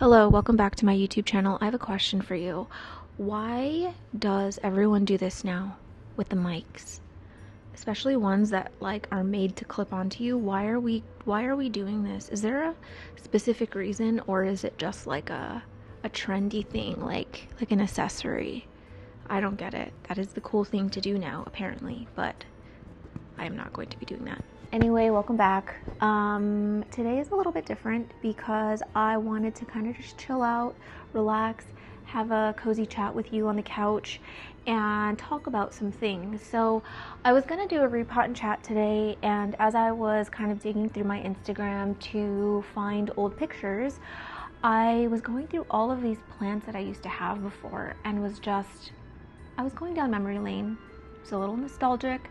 Hello, welcome back to my YouTube channel. I have a question for you. Why does everyone do this now with the mics? Especially ones that are made to clip onto you. Why are we doing this? Is there a specific reason, or is it just like a trendy thing, like an accessory? I don't get it. That is the cool thing to do now, apparently, but I am not going to be doing that. Anyway, welcome back. Today is a little bit different because I wanted to kind of just chill out, relax, have a cozy chat with you on the couch, and talk about some things. So I was gonna do a repot and chat today, and as I was kind of digging through my Instagram to find old pictures, I was going through all of these plants that I used to have before, and I was going down memory lane. It was a little nostalgic,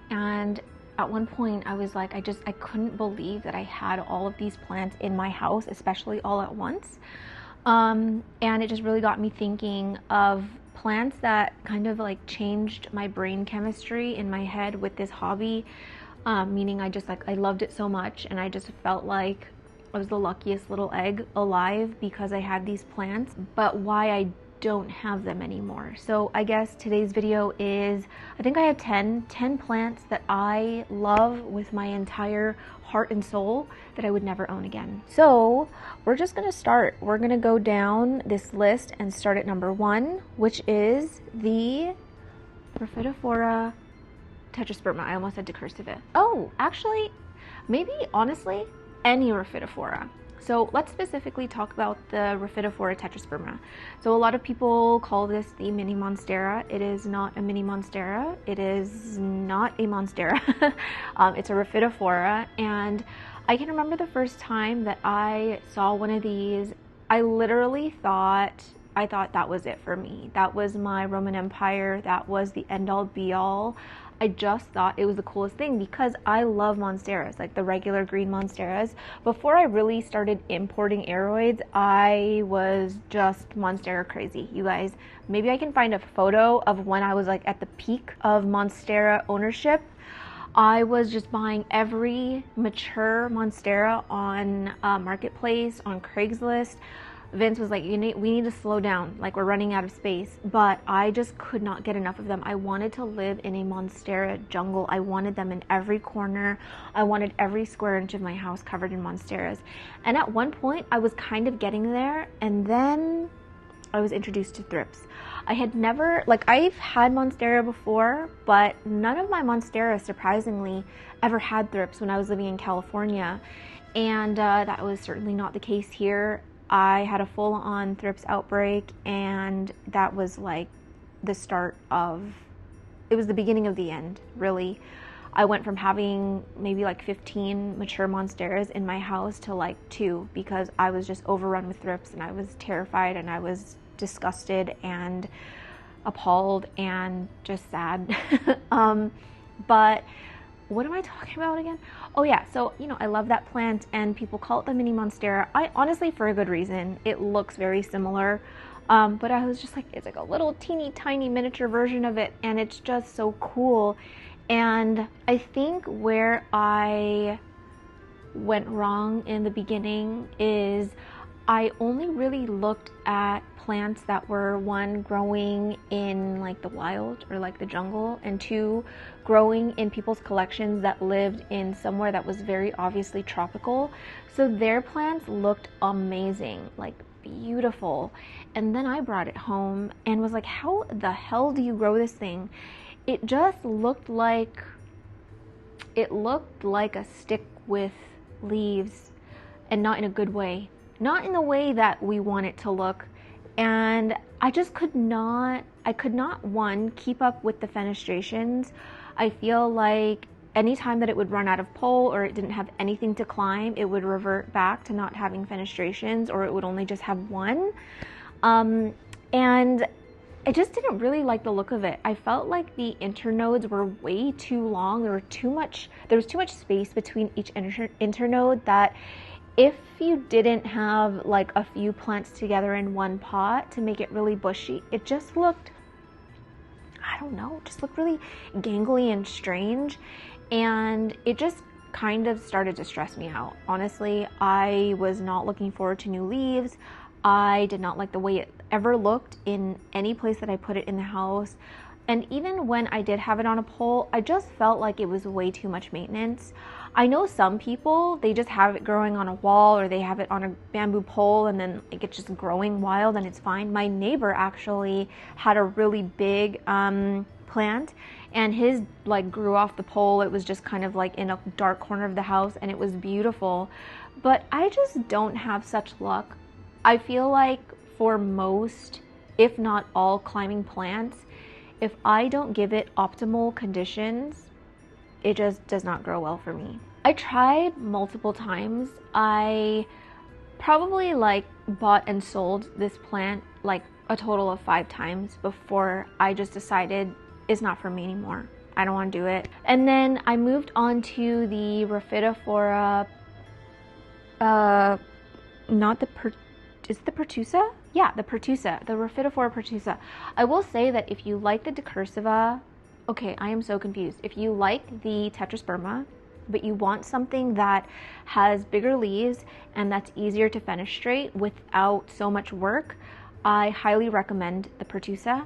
and at one point I was like, I couldn't believe that I had all of these plants in my house, especially all at once. And it just really got me thinking of plants that kind of like changed my brain chemistry in my head with this hobby. Meaning I loved it so much, and I just felt like I was the luckiest little egg alive because I had these plants, but why I don't have them anymore. So I guess today's video is, I think I have 10 plants that I love with my entire heart and soul that I would never own again. So we're just gonna start. We're gonna go down this list and start at number 1, which is the Rhaphidophora tetrasperma. I almost had to cursive it. Oh, actually, maybe honestly, any Rhaphidophora. So let's specifically talk about the Rhaphidophora tetrasperma. So a lot of people call this the mini monstera. It is not a mini monstera. It is not a monstera. It's a Rhaphidophora, and I can remember the first time that I saw one of these, I literally thought that was it for me. That was my Roman Empire. That was the end-all be-all. I just thought it was the coolest thing because I love monsteras, like the regular green monsteras. Before I really started importing aeroids, I was just monstera crazy, you guys. Maybe I can find a photo of when I was like at the peak of monstera ownership. I was just buying every mature monstera on Marketplace, on Craigslist. Vince was like, we need to slow down, like we're running out of space. But I just could not get enough of them. I wanted to live in a monstera jungle. I wanted them in every corner. I wanted every square inch of my house covered in monsteras. And at one point I was kind of getting there, and then I was introduced to thrips. I had never, I've had monstera before, but none of my monstera, surprisingly, ever had thrips when I was living in California. And that was certainly not the case here. I had a full-on thrips outbreak, and that was like the start of, it was the beginning of the end, really. I went from having maybe like 15 mature monsteras in my house to like 2 because I was just overrun with thrips, and I was terrified, and I was disgusted and appalled and just sad. But what am I talking about again? Oh yeah, so, I love that plant, and people call it the mini monstera. I honestly, for a good reason. It looks very similar, but I was just like, it's like a little teeny tiny miniature version of it, and it's just so cool. And I think where I went wrong in the beginning is I only really looked at plants that were, 1, growing in like the wild or like the jungle, and 2, growing in people's collections that lived in somewhere that was very obviously tropical. So their plants looked amazing, like beautiful. And then I brought it home and was like, how the hell do you grow this thing? It just looked like a stick with leaves, and not in a good way. Not in the way that we want it to look. And I just could not, 1, keep up with the fenestrations. I feel like anytime that it would run out of pole or it didn't have anything to climb, it would revert back to not having fenestrations, or it would only just have 1. And I just didn't really like the look of it. I felt like the internodes were way too long. There was too much space between each internode, that if you didn't have like a few plants together in one pot to make it really bushy, it just looked, I don't know, just looked really gangly and strange. And it just kind of started to stress me out. Honestly, I was not looking forward to new leaves. I did not like the way it ever looked in any place that I put it in the house. And even when I did have it on a pole, I just felt like it was way too much maintenance. I know some people, they just have it growing on a wall, or they have it on a bamboo pole and then like it's just growing wild and it's fine. My neighbor actually had a really big plant, and his like grew off the pole. It was just kind of like in a dark corner of the house, and it was beautiful. But I just don't have such luck. I feel like for most, if not all, climbing plants, if I don't give it optimal conditions, it just does not grow well for me. I tried multiple times. I probably like bought and sold this plant like a total of 5 times before I just decided it's not for me anymore. I don't want to do it. And then I moved on to the rhaphidophora, is it the pertusa? Yeah, the pertusa, the rhaphidophora pertusa. I will say that if you like the decursiva, okay, I am so confused. If you like the tetrasperma, but you want something that has bigger leaves and that's easier to fenestrate without so much work, I highly recommend the pertusa.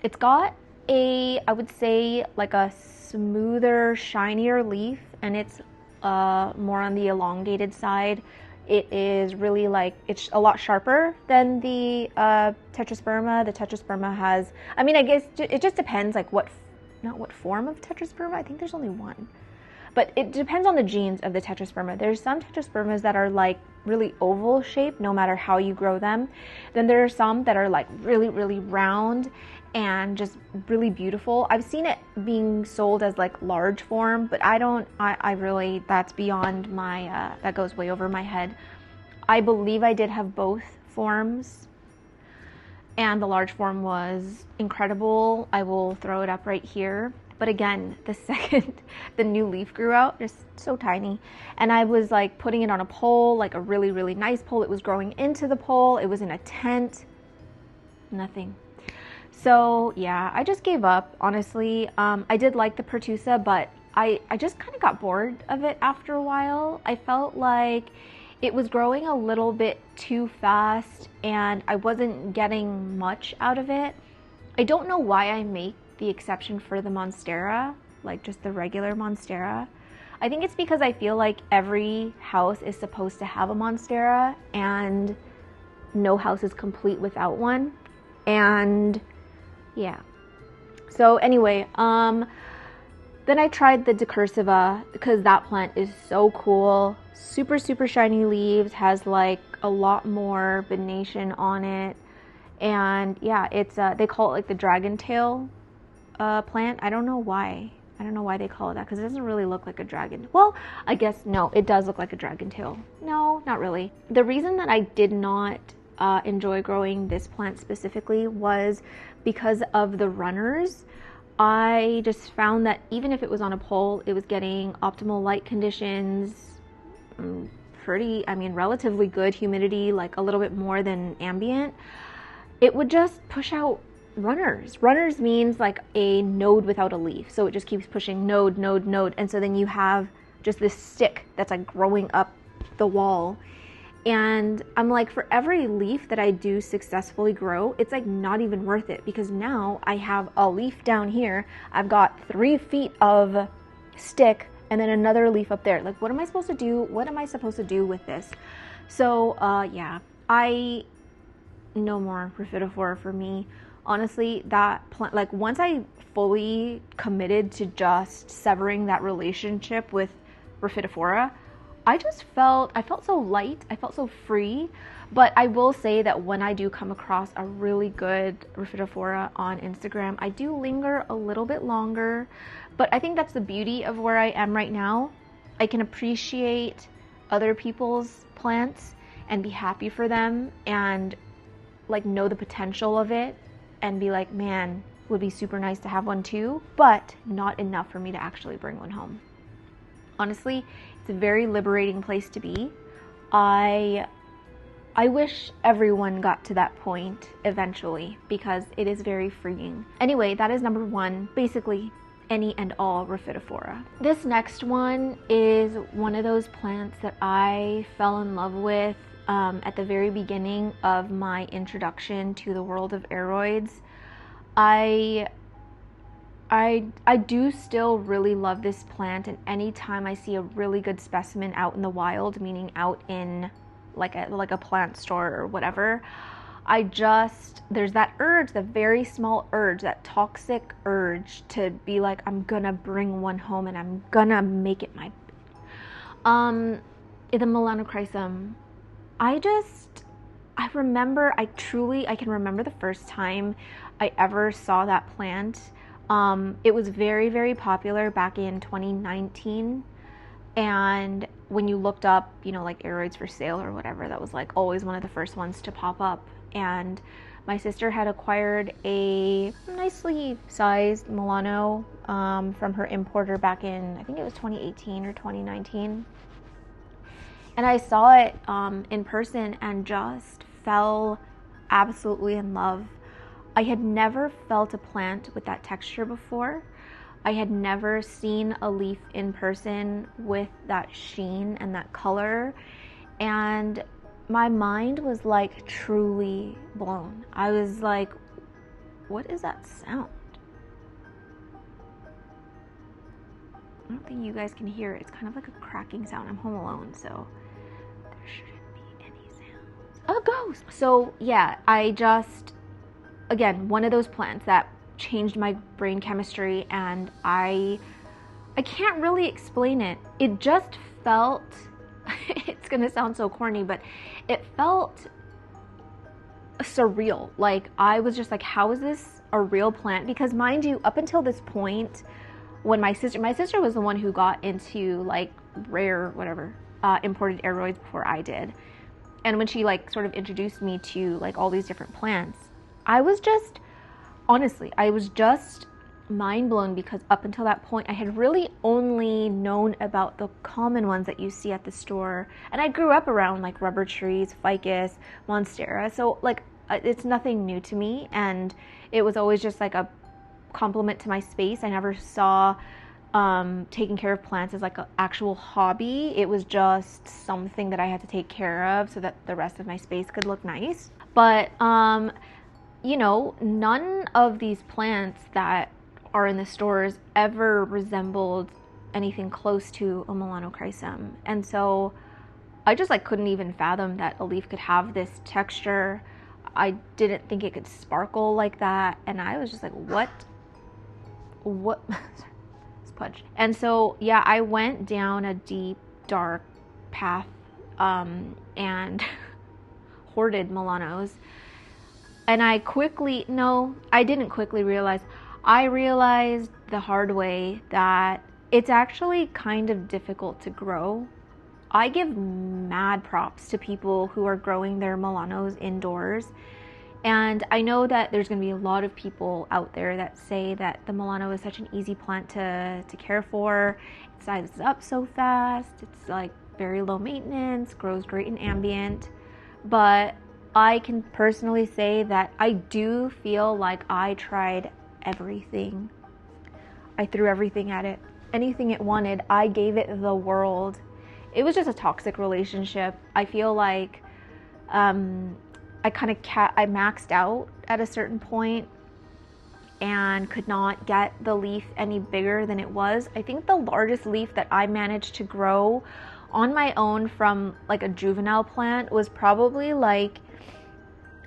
It's got a, I would say, like a smoother, shinier leaf, and it's more on the elongated side. It is really like, it's a lot sharper than the tetrasperma. The tetrasperma has, I mean, I guess it just depends like not what form of tetrasperma. I think there's only one. But it depends on the genes of the tetrasperma. There's some tetraspermas that are like really oval shaped no matter how you grow them. Then there are some that are like really, really round and just really beautiful. I've seen it being sold as like large form, but I really, that's beyond my, that goes way over my head. I believe I did have both forms, and the large form was incredible. I will throw it up right here. But again, the second the new leaf grew out, just so tiny, and I was like putting it on a pole, like a really, really nice pole. It was growing into the pole. It was in a tent. Nothing. So yeah, I just gave up, honestly. I did like the pertusa, but I just kind of got bored of it after a while. I felt like it was growing a little bit too fast and I wasn't getting much out of it. I don't know why I make the exception for the monstera, like just the regular monstera. I think it's because I feel like every house is supposed to have a monstera and no house is complete without one. And yeah. So anyway, then I tried the decursiva because that plant is so cool. Super, super shiny leaves, has like a lot more venation on it. And yeah, it's they call it like the dragon tail plant. I don't know why. I don't know why they call it that, because it doesn't really look like a dragon. Well, I guess no, it does look like a dragon tail. No, not really. The reason that I did not enjoy growing this plant specifically was because of the runners. I just found that even if it was on a pole, it was getting optimal light conditions, relatively good humidity, like a little bit more than ambient. It would just push out runners. Runners means like a node without a leaf. So it just keeps pushing node, node, node. And so then you have just this stick that's like growing up the wall. And I'm like, for every leaf that I do successfully grow, it's like not even worth it, because now I have a leaf down here. I've got 3 feet of stick and then another leaf up there. Like, what am I supposed to do? What am I supposed to do with this? So, yeah, no more rhaphidophora for me. Honestly, that plant, like once I fully committed to just severing that relationship with rhaphidophora, I felt so light, I felt so free. But I will say that when I do come across a really good rhaphidophora on Instagram, I do linger a little bit longer. But I think that's the beauty of where I am right now. I can appreciate other people's plants and be happy for them and like know the potential of it and be like, man, it would be super nice to have one too, but not enough for me to actually bring one home. Honestly, it's a very liberating place to be. I wish everyone got to that point eventually, because it is very freeing. Anyway, that is number 1, basically any and all rhaphidophora. This next one is one of those plants that I fell in love with at the very beginning of my introduction to the world of aroids, I do still really love this plant, and anytime I see a really good specimen out in the wild, meaning out in like a plant store or whatever, there's that urge, the very small urge, that toxic urge to be like, I'm gonna bring one home and I'm gonna make it my the melanochrysum. I can remember the first time I ever saw that plant. It was very, very popular back in 2019. And when you looked up, like aroids for sale or whatever, that was like always one of the first ones to pop up. And my sister had acquired a nicely sized Milano from her importer back in, I think it was 2018 or 2019. And I saw it in person and just fell absolutely in love. I had never felt a plant with that texture before. I had never seen a leaf in person with that sheen and that color. And my mind was like truly blown. I was like, what is that sound? I don't think you guys can hear it. It's kind of like a cracking sound. I'm home alone, so there shouldn't be any sounds. A ghost! So yeah, again, one of those plants that changed my brain chemistry, and I can't really explain it. It just felt, it's gonna sound so corny, but it felt surreal. Like, I was just like, how is this a real plant? Because mind you, up until this point, when my sister was the one who got into like rare, whatever, imported aroids before I did. And when she like sort of introduced me to like all these different plants, I was just mind blown, because up until that point I had really only known about the common ones that you see at the store, and I grew up around like rubber trees, ficus, monstera, so like it's nothing new to me, and it was always just like a compliment to my space. I never saw taking care of plants as like an actual hobby. It was just something that I had to take care of so that the rest of my space could look nice. But none of these plants that are in the stores ever resembled anything close to a melanochrysum. And so I just like couldn't even fathom that a leaf could have this texture. I didn't think it could sparkle like that. And I was just like, what? Pudge. And so, yeah, I went down a deep, dark path and hoarded Milanos. And I didn't quickly realize. I realized the hard way that it's actually kind of difficult to grow. I give mad props to people who are growing their Milanos indoors. And I know that there's going to be a lot of people out there that say that the Milano is such an easy plant to care for. It sizes up so fast. It's like very low maintenance, grows great in ambient. But I can personally say that I do feel like I tried everything. I threw everything at it. Anything it wanted, I gave it the world. It was just a toxic relationship. I feel like I maxed out at a certain point and could not get the leaf any bigger than it was. I think the largest leaf that I managed to grow on my own from like a juvenile plant was probably like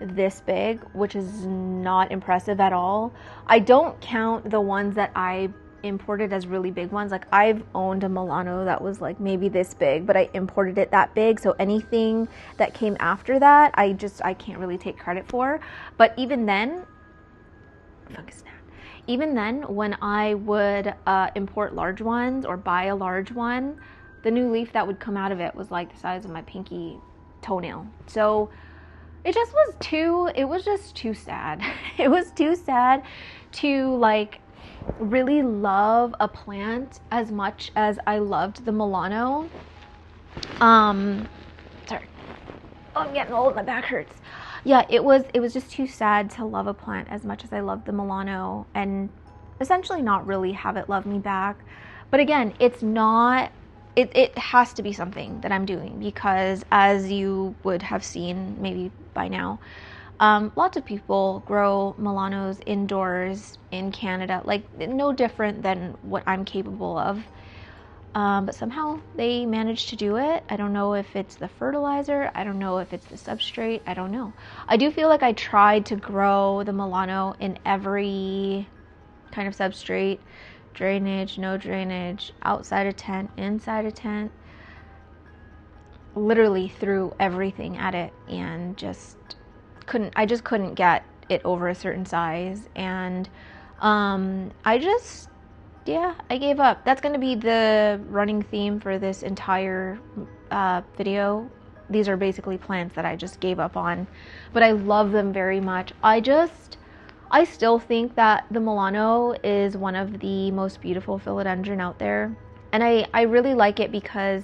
this big, which is not impressive at all. I don't count the ones that I imported as really big ones. Like, I've owned a Milano that was like maybe this big, but I imported it that big, so anything that came after that I can't really take credit for. But even then, when I would import large ones or buy a large one, the new leaf that would come out of it was like the size of my pinky toenail. So it was just too sad. It was too sad to like really love a plant as much as I loved the Milano. Sorry. Oh, I'm getting old, my back hurts. Yeah, it was just too sad to love a plant as much as I loved the Milano and essentially not really have it love me back. But again, it's not it has to be something that I'm doing, because as you would have seen maybe by now, lots of people grow Melanos indoors in Canada, like no different than what I'm capable of. But somehow they managed to do it. I don't know if it's the fertilizer. I don't know if it's the substrate. I don't know. I do feel like I tried to grow the Melano in every kind of substrate. Drainage, no drainage, outside a tent, inside a tent. Literally threw everything at it and I just couldn't get it over a certain size. And I gave up. That's going to be the running theme for this entire video. These are basically plants that I just gave up on, but I love them very much. I still think that the Melano is one of the most beautiful philodendron out there. And I really like it because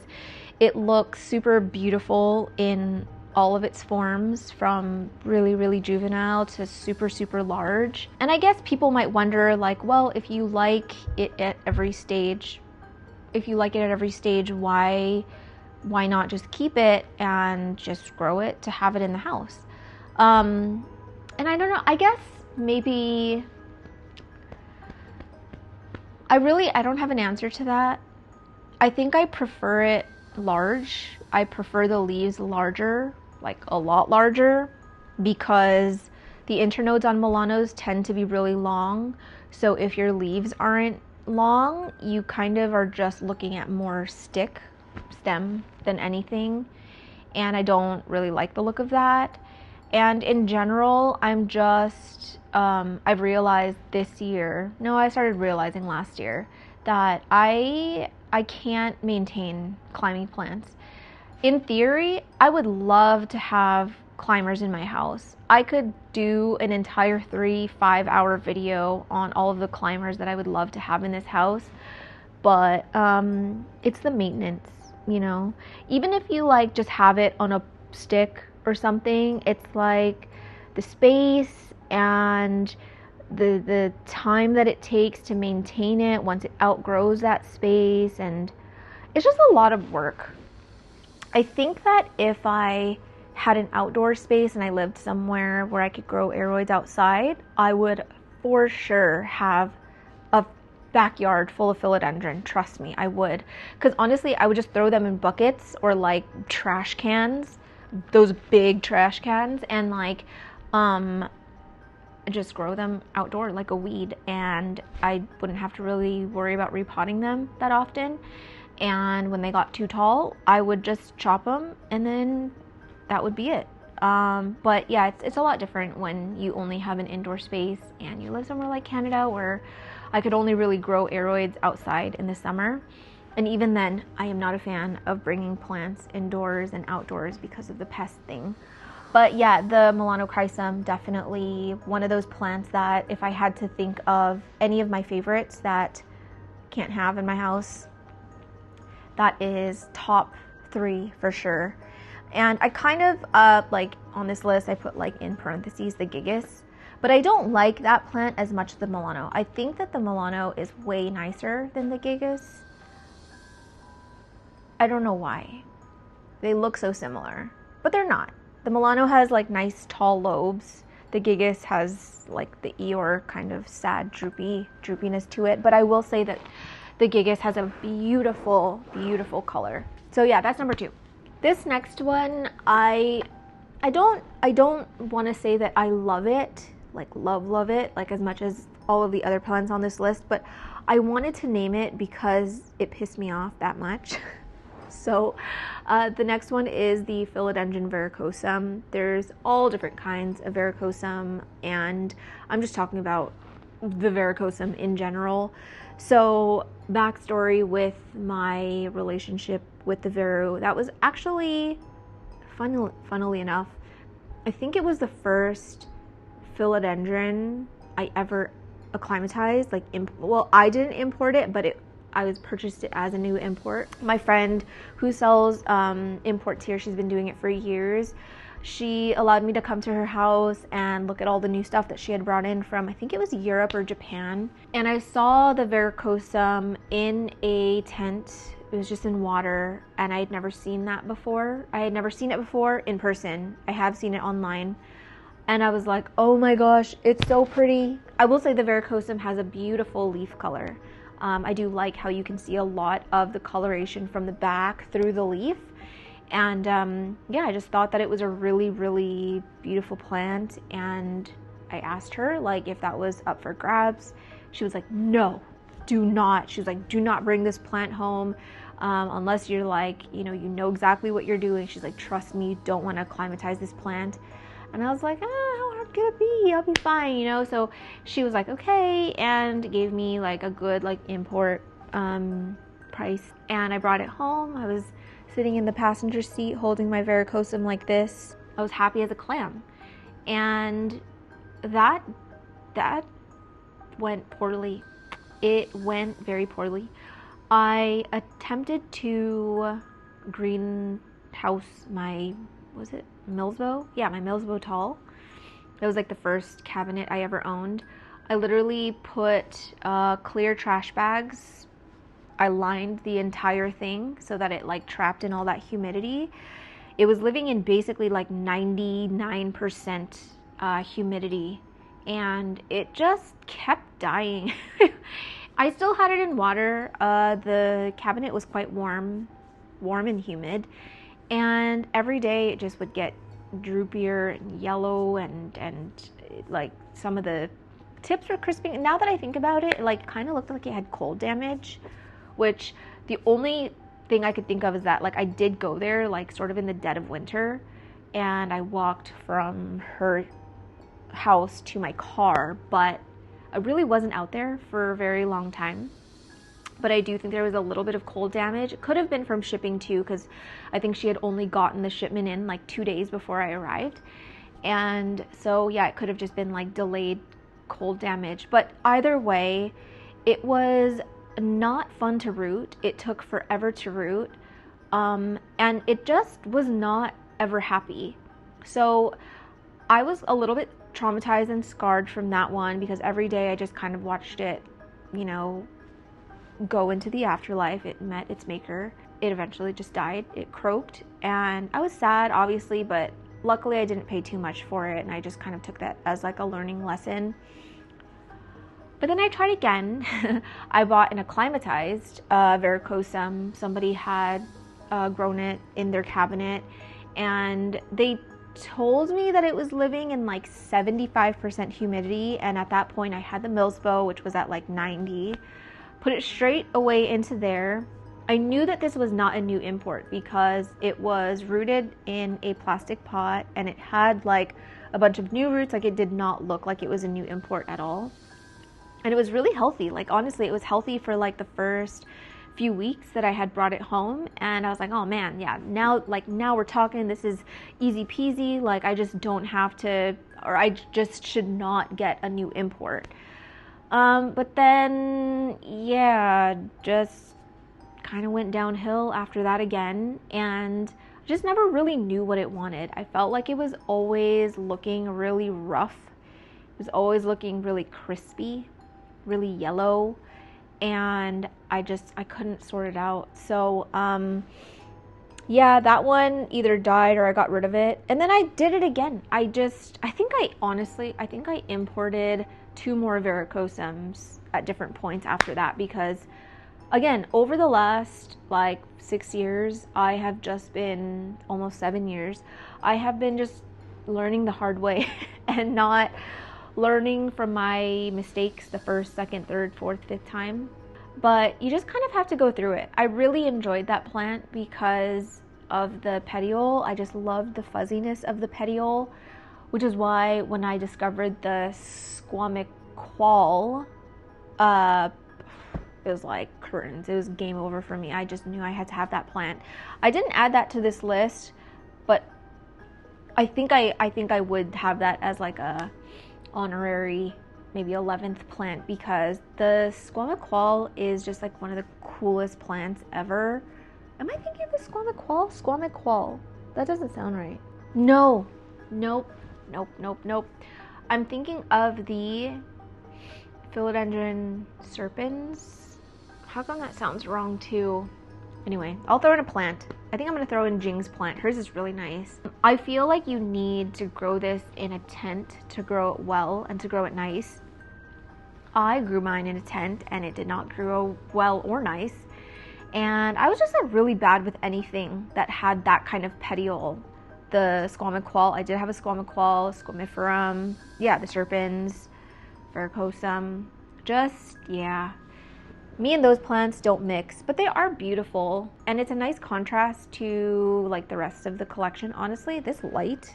it looks super beautiful in all of its forms, from really, really juvenile to super, super large. And I guess people might wonder, like, well, if you like it at every stage, why not just keep it and just grow it to have it in the house? And I don't know, I guess maybe I don't have an answer to that. I think I prefer it large. I prefer the leaves larger, like a lot larger, because the internodes on Melanos tend to be really long. So if your leaves aren't long, you kind of are just looking at more stem than anything. And I don't really like the look of that. And in general, I'm just, I've realized this year, no, I started realizing last year, that I can't maintain climbing plants. In theory, I would love to have climbers in my house. I could do an entire 3-5 hour video on all of the climbers that I would love to have in this house, but it's the maintenance, you know. Even if you like just have it on a stick or something, it's like the space and the time that it takes to maintain it once it outgrows that space, and it's just a lot of work. I think that if I had an outdoor space and I lived somewhere where I could grow aroids outside, I would for sure have a backyard full of philodendron. Trust me, I would. Because honestly, I would just throw them in buckets or like trash cans, those big trash cans, and like just grow them outdoor like a weed, and I wouldn't have to really worry about repotting them that often. And when they got too tall, I would just chop them, and then that would be it. But yeah, it's a lot different when you only have an indoor space and you live somewhere like Canada, where I could only really grow aroids outside in the summer. And even then, I am not a fan of bringing plants indoors and outdoors because of the pest thing. But yeah, the melanochrysum, definitely one of those plants that if I had to think of any of my favorites that can't have in my house, that is top 3 for sure. And I kind of, like on this list, I put like in parentheses the gigas, but I don't like that plant as much as the Melano. I think that the Melano is way nicer than the gigas. I don't know why. They look so similar, but they're not. The Melano has like nice tall lobes. The gigas has like the Eeyore kind of sad droopiness to it. But I will say that the gigas has a beautiful, beautiful color. So yeah, that's number 2. This next one, I don't want to say that I love it, like love it, like as much as all of the other plants on this list, but I wanted to name it because it pissed me off that much. So the next one is the Philodendron verrucosum. There's all different kinds of verrucosum, and I'm just talking about the verrucosum in general. So backstory with my relationship with the verru, that was actually, funnily enough, I think it was the first philodendron I ever acclimatized. Like, well, I didn't import it, but I was purchased it as a new import. My friend who sells imports here, she's been doing it for years. She allowed me to come to her house and look at all the new stuff that she had brought in from, I think it was Europe or Japan. And I saw the verrucosum in a tent. It It was just in water, and I had never seen that before. I had never seen it before in person. I have seen it online. And I was like, oh my gosh, it's so pretty. I will say the verrucosum has a beautiful leaf color. I do like how you can see a lot of the coloration from the back through the leaf. And yeah, I just thought that it was a really, really beautiful plant. And I asked her like if that was up for grabs. She was like, no, do not. She was like, do not bring this plant home unless you're like, you know exactly what you're doing. She's like, trust me, you don't want to acclimatize this plant. And I was like, how hard could it be? I'll be fine, So she was like, okay, and gave me like a good like import price. And I brought it home. I was sitting in the passenger seat holding my verrucosum like this. I was happy as a clam. And that went poorly. It went very poorly. I attempted to greenhouse my, was it Millsbow? Yeah, my Millsbow tall. It was like the first cabinet I ever owned. I literally put clear trash bags. I lined the entire thing so that it like trapped in all that humidity. It was living in basically like 99% humidity, and it just kept dying. I still had it in water. The cabinet was quite warm and humid, and every day it just would get droopier and yellow, and like some of the tips were crisping. And now that I think about it, it like kind of looked like it had cold damage, which the only thing I could think of is that like I did go there like sort of in the dead of winter, and I walked from her house to my car, but I really wasn't out there for a very long time. But I do think there was a little bit of cold damage. It could have been from shipping too, because I think she had only gotten the shipment in like 2 days before I arrived. And so yeah, it could have just been like delayed cold damage. But either way, it was not fun to root. It took forever to root. And it just was not ever happy. So I was a little bit traumatized and scarred from that one, because every day I just kind of watched it, go into the afterlife. It met its maker. It eventually just died. It croaked, and I was sad, obviously, but luckily I didn't pay too much for it, and I just kind of took that as like a learning lesson. But then I tried again. I bought an acclimatized verrucosum. Somebody had grown it in their cabinet, and they told me that it was living in like 75% humidity, and at that point I had the Millsbow, which was at like 90. Put it straight away into there. I knew that this was not a new import because it was rooted in a plastic pot, and it had like a bunch of new roots. Like, it did not look like it was a new import at all. And it was really healthy. Like, honestly, it was healthy for like the first few weeks that I had brought it home, and I was like, oh man, yeah, now we're talking. This is easy peasy. Like, I just don't have to, or I just should not get a new import. But then, yeah, just kind of went downhill after that again, and just never really knew what it wanted. I felt like it was always looking really rough. It was always looking really crispy, really yellow, and I couldn't sort it out. So, yeah, that one either died or I got rid of it. And then I did it again. I think I imported 2 more verrucosums at different points after that, because again, over the last like 6 years, I have just been, almost 7 years, I have been just learning the hard way and not learning from my mistakes the first, second, third, fourth, fifth time. But you just kind of have to go through it. I really enjoyed that plant because of the petiole. I just loved the fuzziness of the petiole, which is why when I discovered the squamiqual, it was like curtains. It was game over for me. I just knew I had to have that plant. I didn't add that to this list, but I think I would have that as like a honorary, maybe 11th plant, because the squamiqual is just like one of the coolest plants ever. Am I thinking of the squamiqual? Squamiqual. That doesn't sound right. No. Nope. I'm thinking of the Philodendron serpens. How come that sounds wrong too? Anyway, I'll throw in a plant. I think I'm gonna throw in Jing's plant. Hers is really nice. I feel like you need to grow this in a tent to grow it well and to grow it nice. I grew mine in a tent and it did not grow well or nice. And I was just like really bad with anything that had that kind of petiole. The squamiqual, I did have a squamiqual, squamiferum, yeah, the serpens, verrucosum, just, yeah. Me and those plants don't mix, but they are beautiful. And it's a nice contrast to like the rest of the collection. Honestly, this light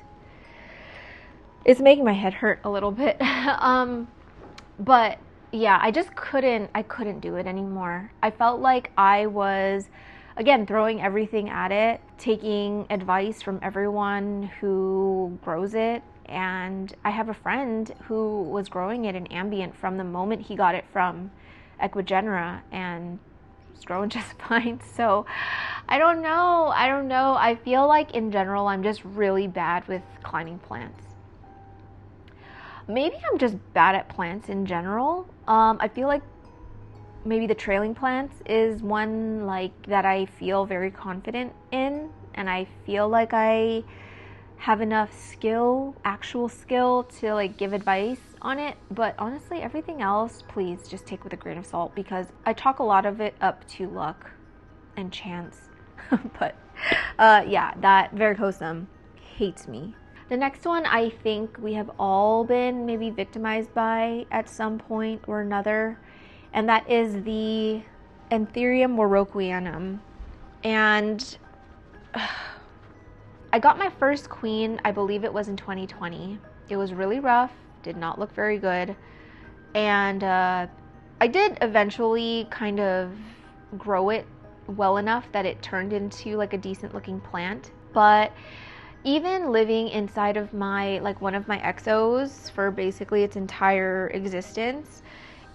is making my head hurt a little bit. But yeah, I couldn't do it anymore. I felt like I was, again, throwing everything at it, taking advice from everyone who grows it. And I have a friend who was growing it in ambient from the moment he got it from Equigenera, and it's growing just fine. So I don't know. I feel like in general, I'm just really bad with climbing plants. Maybe I'm just bad at plants in general. I feel like maybe the trailing plants is one like that I feel very confident in, and I feel like I have enough skill, actual skill, to like give advice on it. But honestly, everything else, please just take with a grain of salt, because I chalk a lot of it up to luck and chance. But yeah, that verrucosum hates me. The next one I think we have all been maybe victimized by at some point or another, and that is the Anthurium warocqueanum. And I got my first queen, I believe it was in 2020. It was really rough, did not look very good. And I did eventually kind of grow it well enough that it turned into like a decent looking plant. But even living inside of my, like one of my exos for basically its entire existence,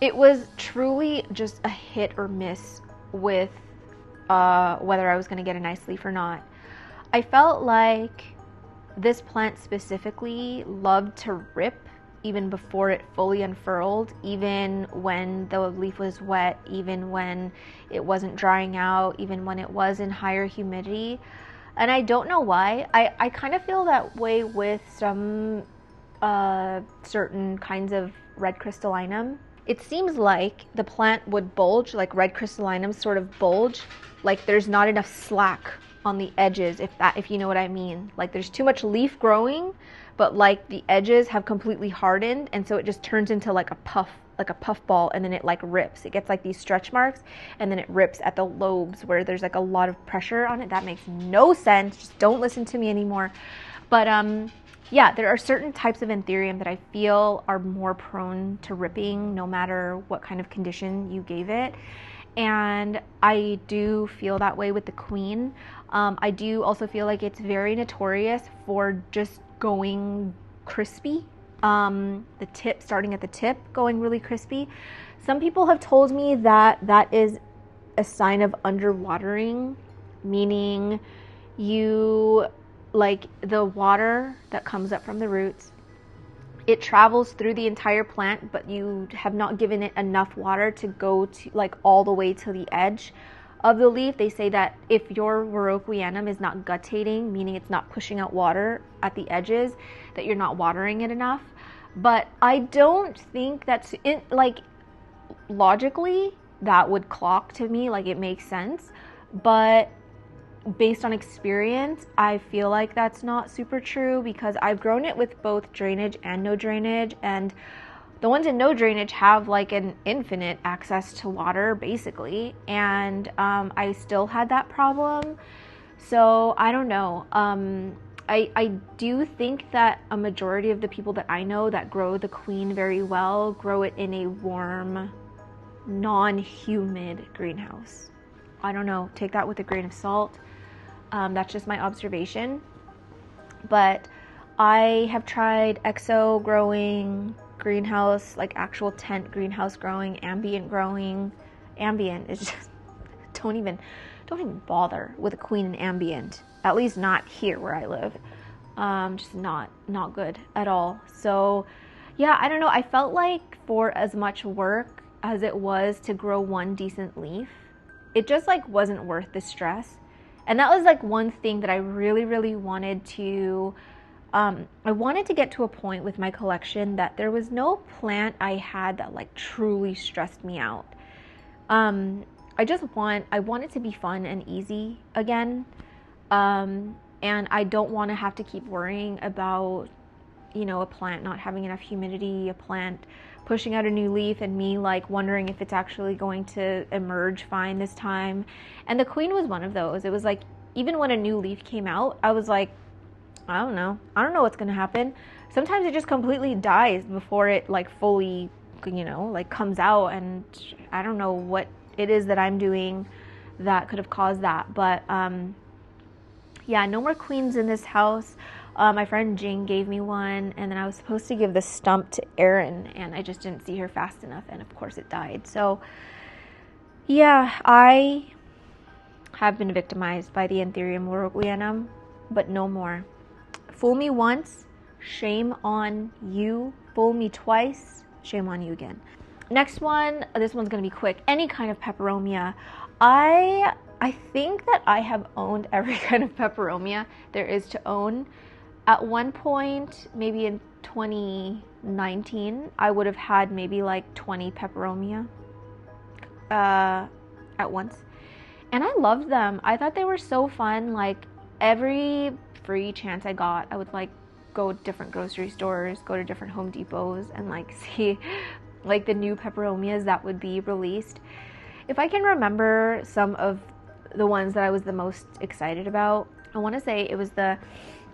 it was truly just a hit or miss with whether I was going to get a nice leaf or not. I felt like this plant specifically loved to rip even before it fully unfurled, even when the leaf was wet, even when it wasn't drying out, even when it was in higher humidity. And I don't know why. I kind of feel that way with some certain kinds of red crystallinum. It seems like the plant would bulge, like red crystallinums sort of bulge, like there's not enough slack on the edges, if you know what I mean. Like there's too much leaf growing, but like the edges have completely hardened, and so it just turns into like a puff ball, and then it like rips. It gets like these stretch marks, and then it rips at the lobes where there's like a lot of pressure on it. That makes no sense. Just don't listen to me anymore. But yeah, there are certain types of Anthurium that I feel are more prone to ripping no matter what kind of condition you gave it. And I do feel that way with the queen. I do also feel like it's very notorious for just going crispy. The tip, starting at the tip, going really crispy. Some people have told me that that is a sign of underwatering, meaning you, like the water that comes up from the roots, it travels through the entire plant, but you have not given it enough water to go to like all the way to the edge of the leaf. They say that if your warocqueanum is not guttating, meaning it's not pushing out water at the edges, that you're not watering it enough. But I don't think that's it. Like logically, that would clock to me, like it makes sense. But based on experience, I feel like that's not super true, because I've grown it with both drainage and no drainage, and the ones in no drainage have like an infinite access to water basically, and I still had that problem. So I don't know. I do think that a majority of the people that I know that grow the queen very well grow it in a warm, non-humid greenhouse. I don't know, take that with a grain of salt. That's just my observation. But I have tried exo growing, greenhouse, like actual tent greenhouse growing, ambient growing. Ambient is just, don't even bother with a queen in ambient. At least not here where I live. Just not good at all. So yeah, I don't know. I felt like for as much work as it was to grow one decent leaf, it just like wasn't worth the stress. And that was like one thing that I really wanted to, I wanted to get to a point with my collection that there was no plant I had that like truly stressed me out. I want it to be fun and easy again. And I don't want to have to keep worrying about, you know, a plant not having enough humidity, a plant pushing out a new leaf, and me like wondering if it's actually going to emerge fine this time. And the queen was one of those. It was like, even when a new leaf came out, I was like, I don't know what's going to happen. Sometimes it just completely dies before it like fully, you know, like comes out, and I don't know what it is that I'm doing that could have caused that. But yeah, no more queens in this house. My friend Jing gave me one, and then I was supposed to give the stump to Erin, and I just didn't see her fast enough, and of course it died. So yeah, I have been victimized by the Anthurium warocqueanum, but no more. Fool me once, shame on you. Fool me twice, shame on you again. Next one, this one's gonna be quick. Any kind of pepperomia. I think that I have owned every kind of pepperomia there is to own. At one point, maybe in 2019, I would have had maybe like 20 pepperomia at once. And I loved them. I thought they were so fun. Like every free chance I got, I would like go to different grocery stores, go to different Home Depots, and like see like the new pepperomias that would be released. If I can remember some of the ones that I was the most excited about, I want to say it was the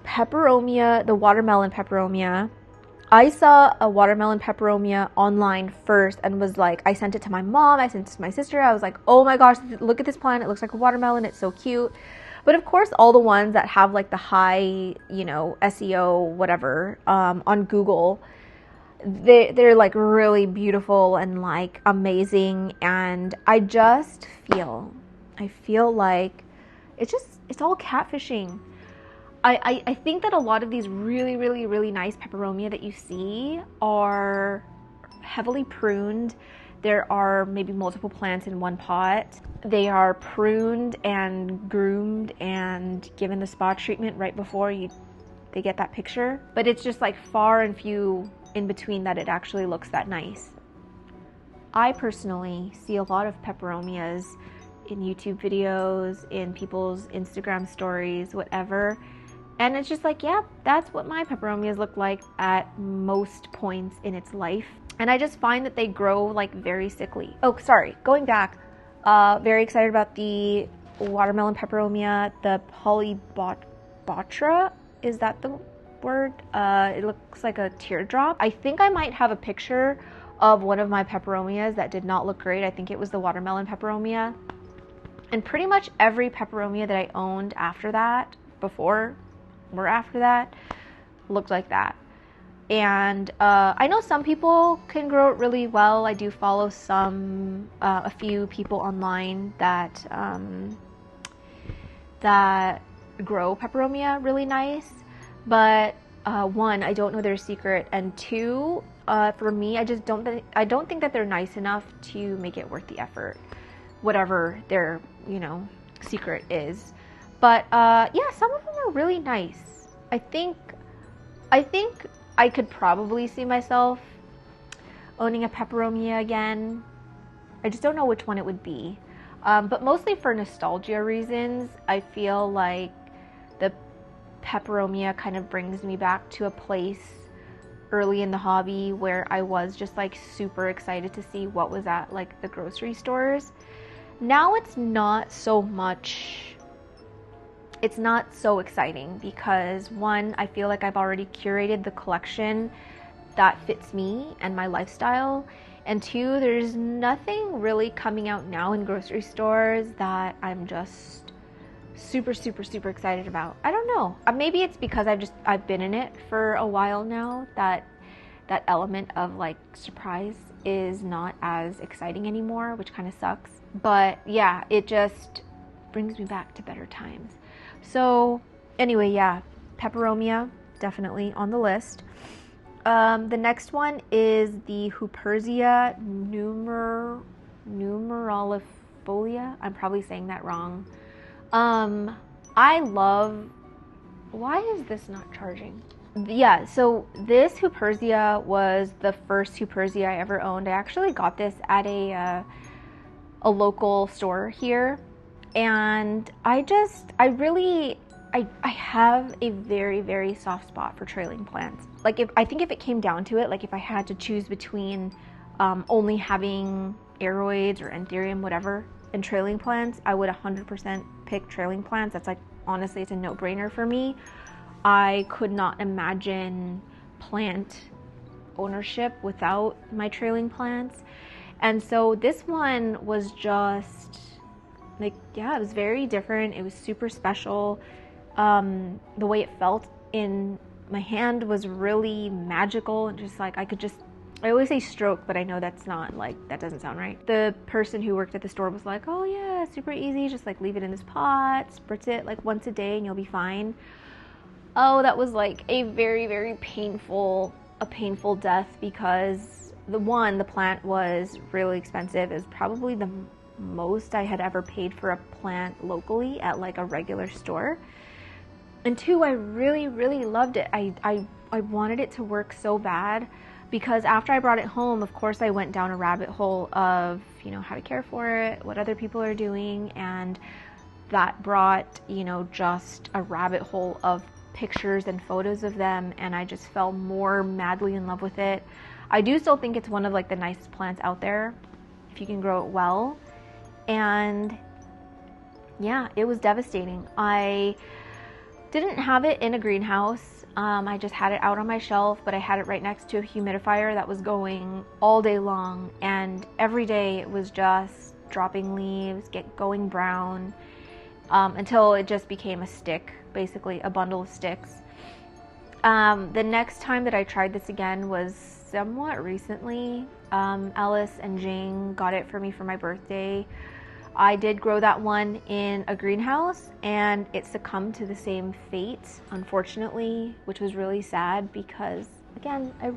pepperomia, the watermelon pepperomia. I saw a watermelon pepperomia online first and was like, I sent it to my mom, I sent it to my sister. I was like, oh my gosh, look at this plant. It looks like a watermelon. It's so cute. But of course, all the ones that have like the high, you know, SEO, whatever, on Google, they're like really beautiful and like amazing. And I feel like it's all catfishing. I think that a lot of these really nice pepperomia that you see are heavily pruned. There are maybe multiple plants in one pot. They are pruned and groomed and given the spa treatment right before they get that picture. But it's just like far and few in between that it actually looks that nice. I personally see a lot of pepperomias in YouTube videos, in people's Instagram stories, whatever. And it's just like, yeah, that's what my pepperomias look like at most points in its life. And I just find that they grow like very sickly. Oh, sorry, going back. Very excited about the watermelon pepperomia, the polybotra. Is that the word? It looks like a teardrop. I think I might have a picture of one of my pepperomias that did not look great. I think it was the watermelon pepperomia. And pretty much every pepperomia that I owned after that, before or after that, looked like that. And I know some people can grow it really well. I do follow a few people online that grow pepperomia really nice. But one, I don't know their secret, and two, for me, I don't think that they're nice enough to make it worth the effort, whatever their secret is. But yeah, some of them are really nice. I think I could probably see myself owning a pepperomia again. I just don't know which one it would be. But mostly for nostalgia reasons, I feel like the pepperomia kind of brings me back to a place early in the hobby where I was just like super excited to see what was at like the grocery stores. Now it's not so exciting because one, I feel like I've already curated the collection that fits me and my lifestyle, and two, there's nothing really coming out now in grocery stores that I'm just super excited about. I don't know. Maybe it's because I've been in it for a while now that element of like surprise is not as exciting anymore, which kind of sucks. But yeah, it just brings me back to better times. So anyway, yeah, pepperomia definitely on the list. The next one is the huperzia nummulariifolia. I'm probably saying that wrong. Why is this not charging? Yeah, so this huperzia was the first huperzia I ever owned. I actually got this at a local store here, and I have a very, very soft spot for trailing plants. Like, I think if it came down to it, like if I had to choose between only having aroids or Anthurium, whatever, and trailing plants, I would 100% pick trailing plants. That's like, honestly, it's a no-brainer for me. I could not imagine plant ownership without my trailing plants. And so this one was just like, yeah, it was very different. It was super special. The way it felt in my hand was really magical, and just like I always say stroke, but I know that's not, like, that doesn't sound right. The person who worked at the store was like, oh yeah, super easy, just like leave it in this pot, spritz it like once a day and you'll be fine. Oh, that was like a very, very painful death, because the plant was really expensive. It was probably the most I had ever paid for a plant locally at like a regular store. And two, I really, really loved it. I wanted it to work so bad, because after I brought it home, of course, I went down a rabbit hole of, you know, how to care for it, what other people are doing, and that brought, you know, just a rabbit hole of pictures and photos of them, and I just fell more madly in love with it. I do still think it's one of like the nicest plants out there if you can grow it well. And yeah, it was devastating. I didn't have it in a greenhouse. I just had it out on my shelf, but I had it right next to a humidifier that was going all day long, and every day it was just dropping leaves, going brown, until it just became a stick, basically a bundle of sticks. The next time that I tried this again was somewhat recently. Alice and Jing got it for me for my birthday. I did grow that one in a greenhouse, and it succumbed to the same fate, unfortunately, which was really sad, because again, I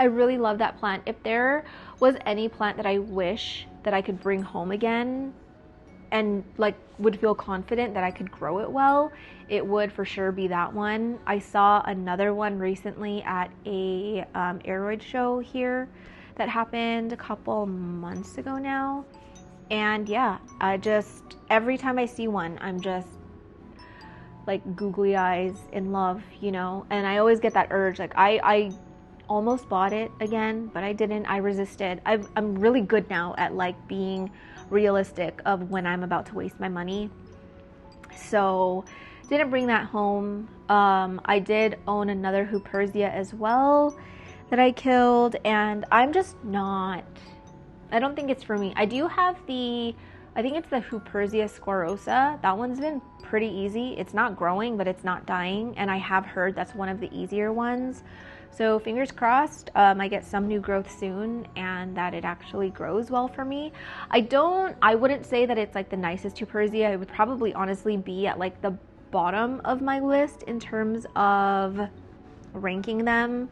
really love that plant. If there was any plant that I wish that I could bring home again and like would feel confident that I could grow it well, it would for sure be that one. I saw another one recently at a aroid show here that happened a couple months ago now. And yeah, every time I see one, I'm just like googly eyes in love, you know? And I always get that urge. Like I almost bought it again, but I didn't. I resisted. I'm really good now at like being realistic of when I'm about to waste my money. So didn't bring that home. I did own another huperzia as well that I killed, and I'm just not, I don't think it's for me. I do have I think it's the huperzia squarosa. That one's been pretty easy. It's not growing, but it's not dying, and I have heard that's one of the easier ones. So fingers crossed, I get some new growth soon and that it actually grows well for me. I wouldn't say that it's like the nicest huperzia. It would probably honestly be at like the bottom of my list in terms of ranking them.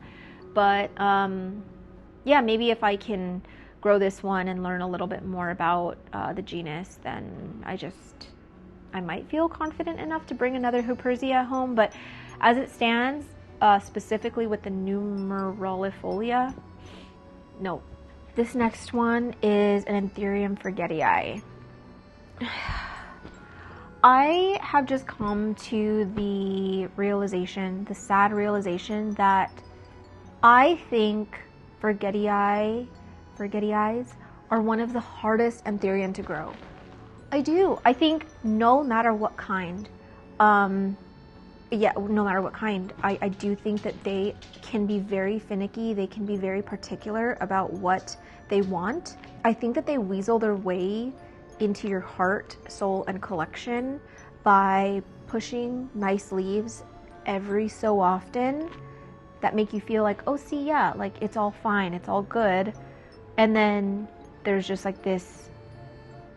But yeah, maybe if I can grow this one and learn a little bit more about the genus, then I might feel confident enough to bring another huperzia home. But as it stands, specifically with the nummulariifolia, no. This next one is an Anthurium forgetii. I have just come to the sad realization that I think forgetii are one of the hardest Anthurium to grow. I do. I think no matter what kind, I do think that they can be very finicky. They can be very particular about what they want. I think that they weasel their way into your heart, soul, and collection by pushing nice leaves every so often that make you feel like, oh, see, yeah, like it's all fine, it's all good. And then there's just like this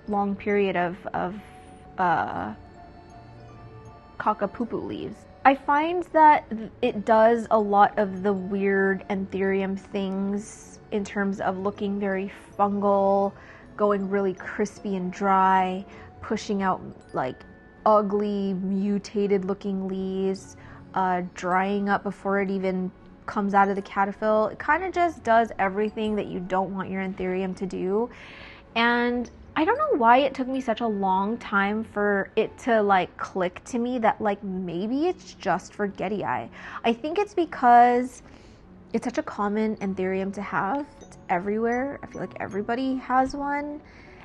long period of cockapoo leaves. I find that it does a lot of the weird Anthurium things in terms of looking very fungal, going really crispy and dry, pushing out like ugly, mutated looking leaves, drying up before it even comes out of the caterpillar. It kind of just does everything that you don't want your Anthurium to do. And I don't know why it took me such a long time for it to like click to me that like maybe it's just forgetii. I think it's because it's such a common Anthurium to have. It's everywhere. I feel like everybody has one.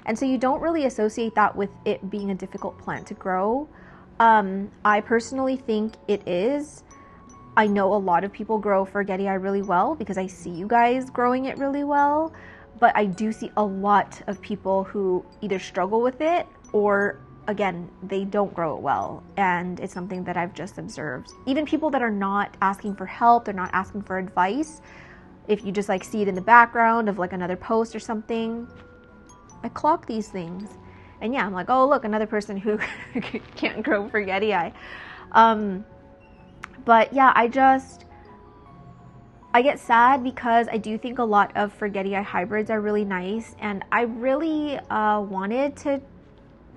And so you don't really associate that with it being a difficult plant to grow. I personally think it is. I know a lot of people grow forgetii really well because I see you guys growing it really well. But I do see a lot of people who either struggle with it or, again, they don't grow it well. And it's something that I've just observed. Even people that are not asking for help, they're not asking for advice. If you just like see it in the background of like another post or something, I clock these things. And yeah, I'm like, oh, look, another person who can't grow forgetii. But yeah, I get sad because I do think a lot of forgetii hybrids are really nice, and I really wanted to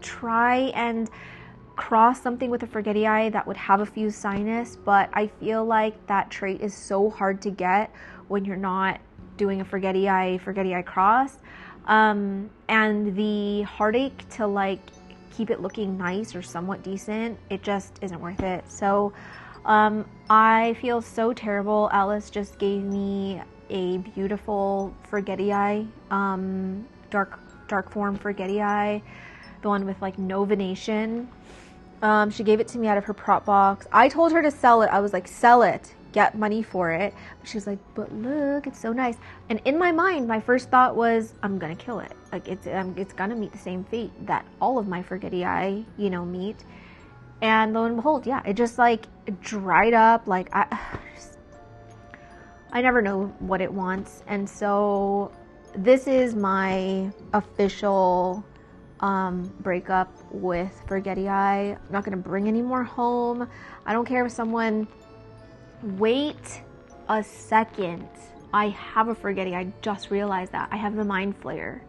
try and cross something with a forgetii that would have a fused sinus, but I feel like that trait is so hard to get when you're not doing a forgetii cross, and the heartache to like keep it looking nice or somewhat decent, it just isn't worth it. So I feel so terrible. Alice just gave me a beautiful forgetii, dark form forgetii, the one with like no venation. She gave it to me out of her prop box. I told her to sell it. I was like, sell it, get money for it. But she was like, but look, it's so nice. And in my mind, my first thought was, I'm gonna kill it. Like it's gonna meet the same fate that all of my forgetii, meet. And lo and behold, yeah, it just like dried up. Like I never know what it wants. And so this is my official breakup with forgetii. I'm not going to bring any more home. I don't care if someone, wait a second. I have a forgetii. I just realized that. I have the Mind Flayer.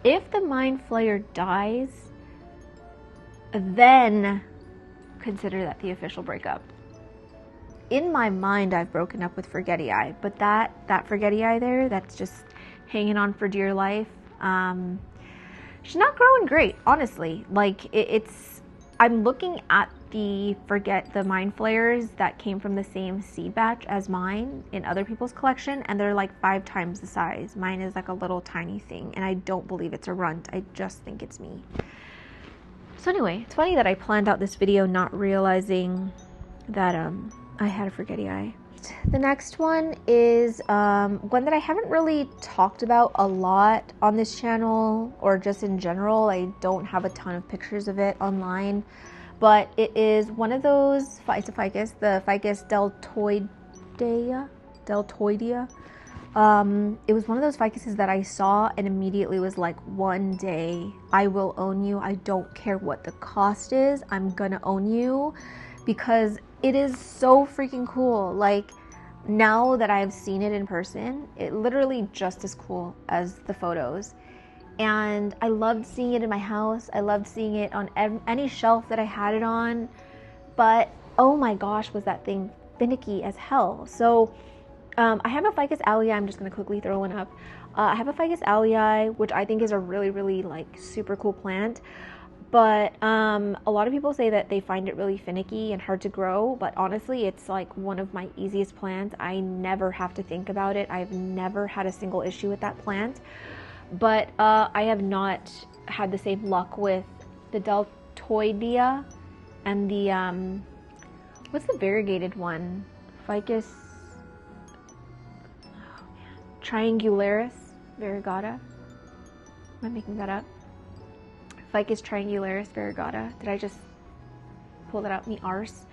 If the Mind Flayer dies, then consider that the official breakup. In my mind, I've broken up with forgetii, but that forgetii there, that's just hanging on for dear life. She's not growing great, honestly. Like I'm looking at the Mind Flayers that came from the same seed batch as mine in other people's collection, and they're like 5 times the size. Mine is like a little tiny thing, and I don't believe it's a runt. I just think it's me. So anyway, it's funny that I planned out this video not realizing that I had a forgetii. The next one is one that I haven't really talked about a lot on this channel, or just in general. I don't have a ton of pictures of it online. But it is one of those, it's a ficus, the ficus deltoidea. It was one of those ficuses that I saw and immediately was like, one day I will own you. I don't care what the cost is. I'm gonna own you because it is so freaking cool. Like, now that I've seen it in person, it literally just as cool as the photos. And I loved seeing it in my house. I loved seeing it on any shelf that I had it on. But oh my gosh, was that thing finicky as hell. So I have a ficus alii. I'm just going to quickly throw one up. I have a ficus alii, which I think is a really, really like super cool plant. But a lot of people say that they find it really finicky and hard to grow. But honestly, it's like one of my easiest plants. I never have to think about it. I've never had a single issue with that plant. But I have not had the same luck with the deltoidea and the, what's the variegated one? Ficus, oh man, triangularis variegata. Am I making that up? Ficus triangularis variegata. Did I just pull that out me arse?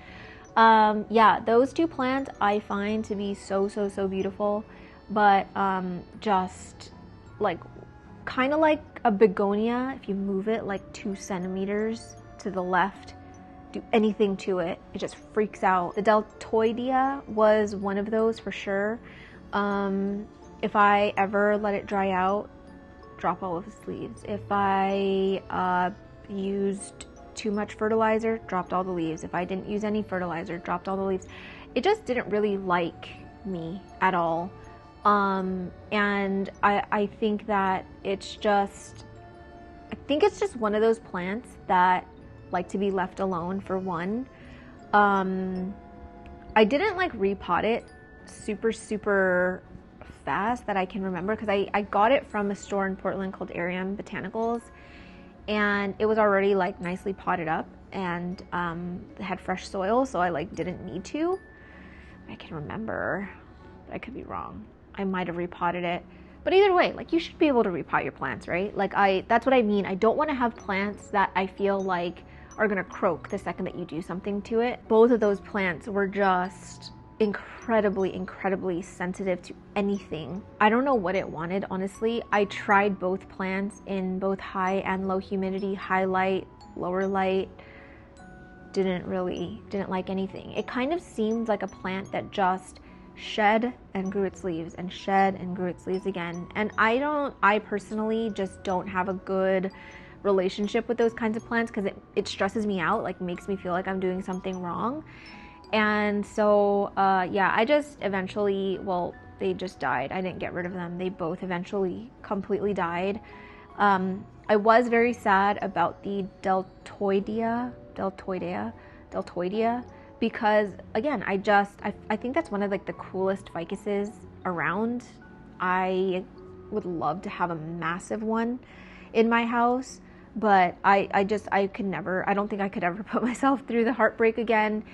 Yeah, those two plants I find to be so beautiful, but just like kind of like a begonia. If you move it like 2 centimeters to the left, do anything to it, it just freaks out. The deltoidea was one of those for sure. If I ever let it dry out, drop all of its leaves. If I used too much fertilizer, dropped all the leaves. If I didn't use any fertilizer, dropped all the leaves. It just didn't really like me at all. And I think that it's just one of those plants that like to be left alone, for one. I didn't like repot it super fast that I can remember, because I got it from a store in Portland called Anthurium Botanicals, and it was already like nicely potted up, and it had fresh soil, so I like didn't need to. I can remember. I could be wrong. I might have repotted it. But either way, like, you should be able to repot your plants, right? Like, that's what I mean. I don't want to have plants that I feel like are gonna croak the second that you do something to it. Both of those plants were just incredibly sensitive to anything. I don't know what it wanted, honestly. I tried both plants in both high and low humidity, high light, lower light. Didn't like anything. It kind of seemed like a plant that just shed and grew its leaves and shed and grew its leaves again. And I personally just don't have a good relationship with those kinds of plants, because it stresses me out, like makes me feel like I'm doing something wrong. And so yeah, I just eventually, well, they just died. I didn't get rid of them. They both eventually completely died. I was very sad about the deltoidea, because again, I think that's one of like the coolest ficuses around. I would love to have a massive one in my house, but I don't think I could ever put myself through the heartbreak again.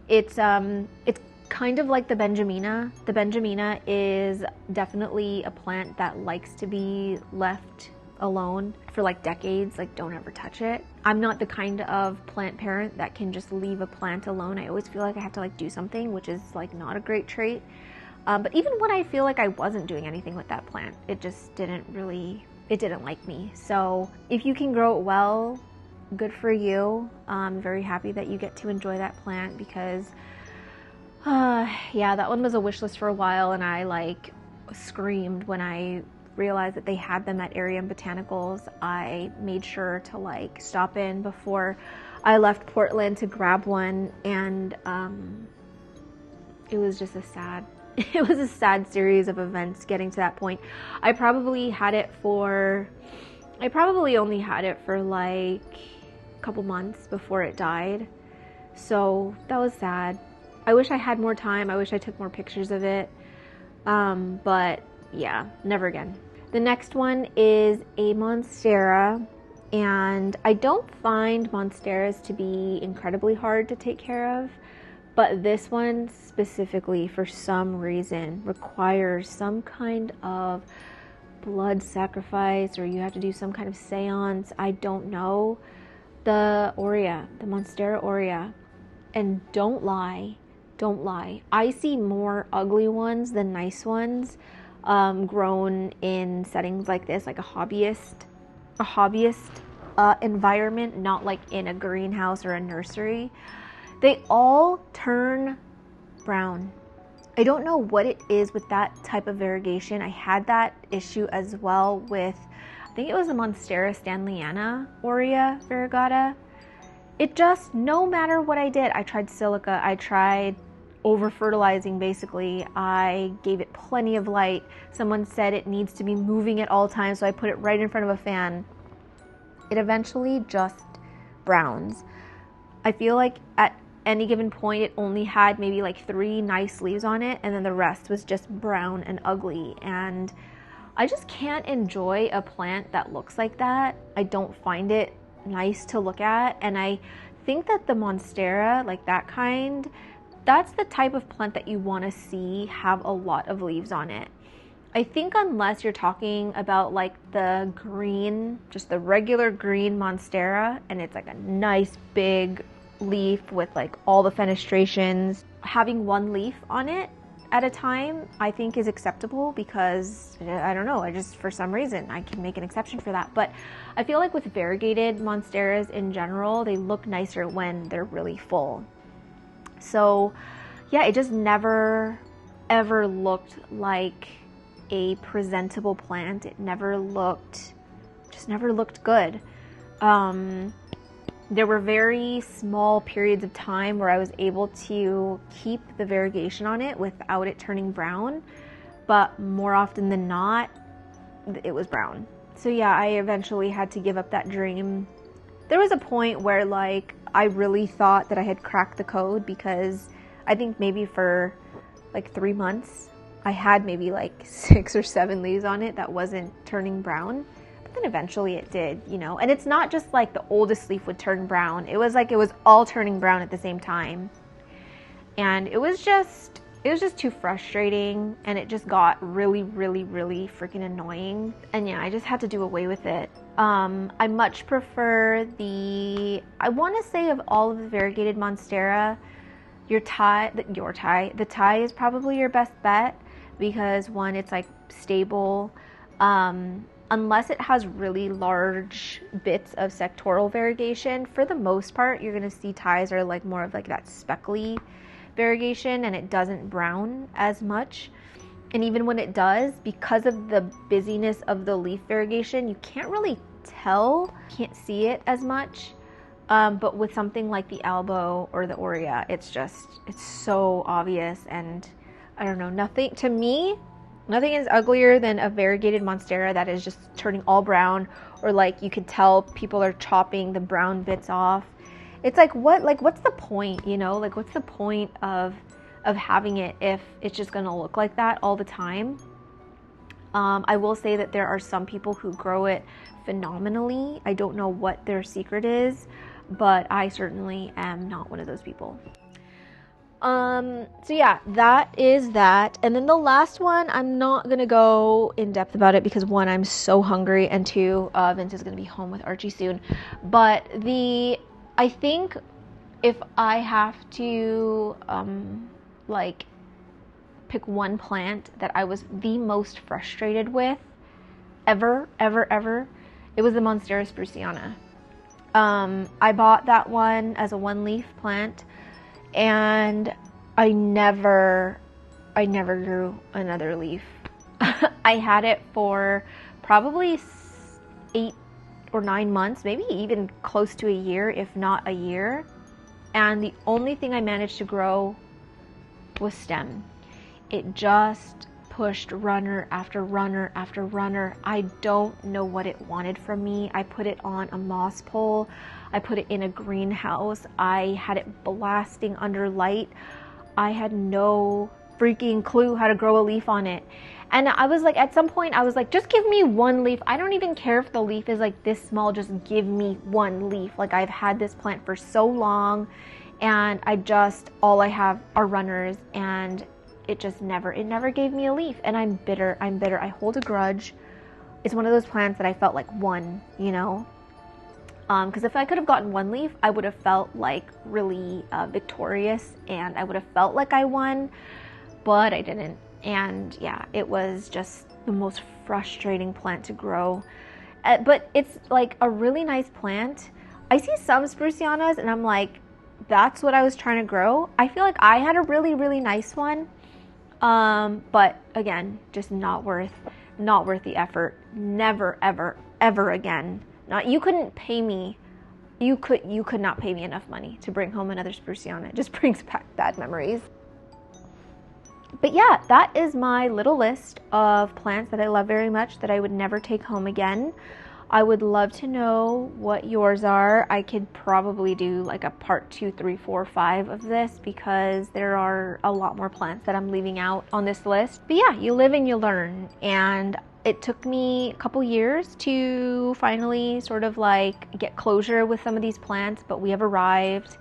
It's kind of like the Benjamina. The Benjamina is definitely a plant that likes to be left alone for like decades. Like, don't ever touch it. I'm not the kind of plant parent that can just leave a plant alone. I always feel like I have to like do something, which is like not a great trait. But even when I feel like I wasn't doing anything with that plant, it just didn't like me. So if you can grow it well, good for you. I'm very happy that you get to enjoy that plant, because yeah, that one was a wish list for a while, and I like screamed when I realized that they had them at Anthurium Botanicals. I made sure to like stop in before I left Portland to grab one, and it was just a sad series of events getting to that point. I probably only had it for like a couple months before it died. So that was sad. I wish I had more time. I wish I took more pictures of it. But yeah, never again. The next one is a monstera, and I don't find monsteras to be incredibly hard to take care of, but this one specifically, for some reason, requires some kind of blood sacrifice, or you have to do some kind of seance. I don't know. The aurea, the monstera aurea, and don't lie, I see more ugly ones than nice ones grown in settings like this, like a hobbyist environment, not like in a greenhouse or a nursery. They all turn brown. I don't know what it is with that type of variegation. I had that issue as well with, I think it was a Monstera stanleyana aurea variegata. It just, no matter what I did, I tried silica, I tried over-fertilizing basically, I gave it plenty of light. Someone said it needs to be moving at all times, so I put it right in front of a fan. It eventually just browns. I feel like at any given point it only had maybe like 3 nice leaves on it, and then the rest was just brown and ugly, and I just can't enjoy a plant that looks like that. I don't find it nice to look at, and I think that the monstera, like that kind, that's the type of plant that you want to see have a lot of leaves on it. I think unless you're talking about like the green, just the regular green monstera, and it's like a nice big leaf with like all the fenestrations, having 1 leaf on it at a time I think is acceptable, because I don't know, I just, for some reason I can make an exception for that. But I feel like with variegated monsteras in general, they look nicer when they're really full. So yeah, it just never ever looked like a presentable plant. It never looked good. There were very small periods of time where I was able to keep the variegation on it without it turning brown, but more often than not, it was brown. So yeah, I eventually had to give up that dream. There was a point where like I really thought that I had cracked the code, because I think maybe for like 3 months I had maybe like 6 or 7 leaves on it that wasn't turning brown. But then eventually it did, you know. And it's not just like the oldest leaf would turn brown. It was like it was all turning brown at the same time. And it was just too frustrating, and it just got really, really, really freaking annoying. And yeah, I just had to do away with it. I much prefer I want to say of all of the variegated monstera, the Thai is probably your best bet, because one, it's like stable. Unless it has really large bits of sectoral variegation, for the most part, you're going to see Thais are like more of like that speckly variegation, and it doesn't brown as much. And even when it does, because of the busyness of the leaf variegation, you can't really tell, can't see it as much. But with something like the albo or the aurea, it's so obvious. And I don't know, nothing is uglier than a variegated monstera that is just turning all brown, or like you could tell people are chopping the brown bits off. It's like, what's the point, you know? Like, what's the point of having it if it's just gonna look like that all the time? I will say that there are some people who grow it phenomenally. I don't know what their secret is, but I certainly am not one of those people. So yeah, that is that. And then the last one, I'm not gonna go in depth about it because one, I'm so hungry, and two, Vince is gonna be home with Archie soon. But I think if I have to like pick one plant that I was the most frustrated with ever, it was the monstera spruceana. I bought that one as a 1-leaf plant, and I never grew another leaf. I had it for probably 8 or 9 months, maybe even close to a year, if not a year. And the only thing I managed to grow was stem. It just pushed runner after runner after runner. I don't know what it wanted from me. I put it on a moss pole. I put it in a greenhouse. I had it blasting under light. I had no freaking clue how to grow a leaf on it. And I was like, at some point, I was like, just give me 1 leaf. I don't even care if the leaf is like this small. Just give me 1 leaf. Like, I've had this plant for so long, and all I have are runners, and it never gave me a leaf. And I'm bitter. I hold a grudge. It's one of those plants that I felt like won, you know? Because if I could have gotten 1 leaf, I would have felt like really victorious, and I would have felt like I won, but I didn't. And yeah, it was just the most frustrating plant to grow. But it's like a really nice plant. I see some spruceanas and I'm like, that's what I was trying to grow. I feel like I had a really, really nice one. But again, just not worth the effort. Never, ever again. You couldn't pay me. You could not pay me enough money to bring home another spruceana. It just brings back bad memories. But yeah, that is my little list of plants that I love very much that I would never take home again. I would love to know what yours are. I could probably do like a part 2, 3, 4, 5 of this, because there are a lot more plants that I'm leaving out on this list. But yeah, you live and you learn. And it took me a couple years to finally sort of like get closure with some of these plants, but we have arrived.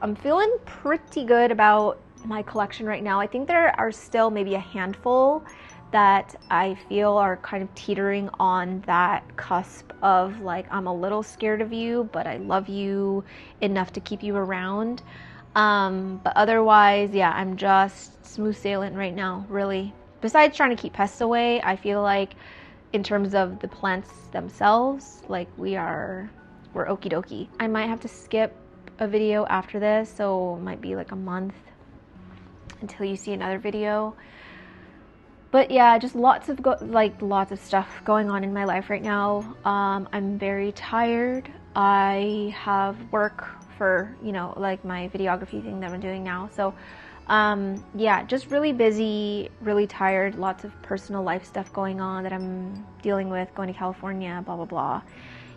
I'm feeling pretty good about my collection right now. I think there are still maybe a handful that I feel are kind of teetering on that cusp of like, I'm a little scared of you, but I love you enough to keep you around. But otherwise, yeah, I'm just smooth sailing right now, really. Besides trying to keep pests away, I feel like in terms of the plants themselves, like we're okie dokie. I might have to skip a video after this, so it might be like a month until you see another video. But yeah, just lots of lots of stuff going on in my life right now. I'm very tired. I have work for, you know, like my videography thing that I'm doing now. So yeah, just really busy, really tired, lots of personal life stuff going on that I'm dealing with, going to California, blah, blah, blah.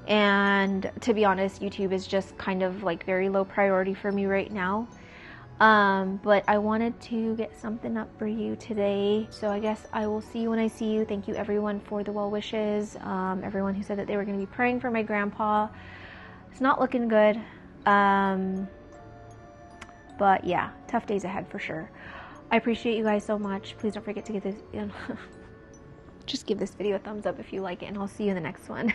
And to be honest, YouTube is just kind of like very low priority for me right now. But I wanted to get something up for you today. So I guess I will see you when I see you. Thank you everyone for the well wishes. Everyone who said that they were going to be praying for my grandpa. It's not looking good. But yeah, tough days ahead for sure. I appreciate you guys so much. Please don't forget to give this, just give this video a thumbs up if you like it, and I'll see you in the next one.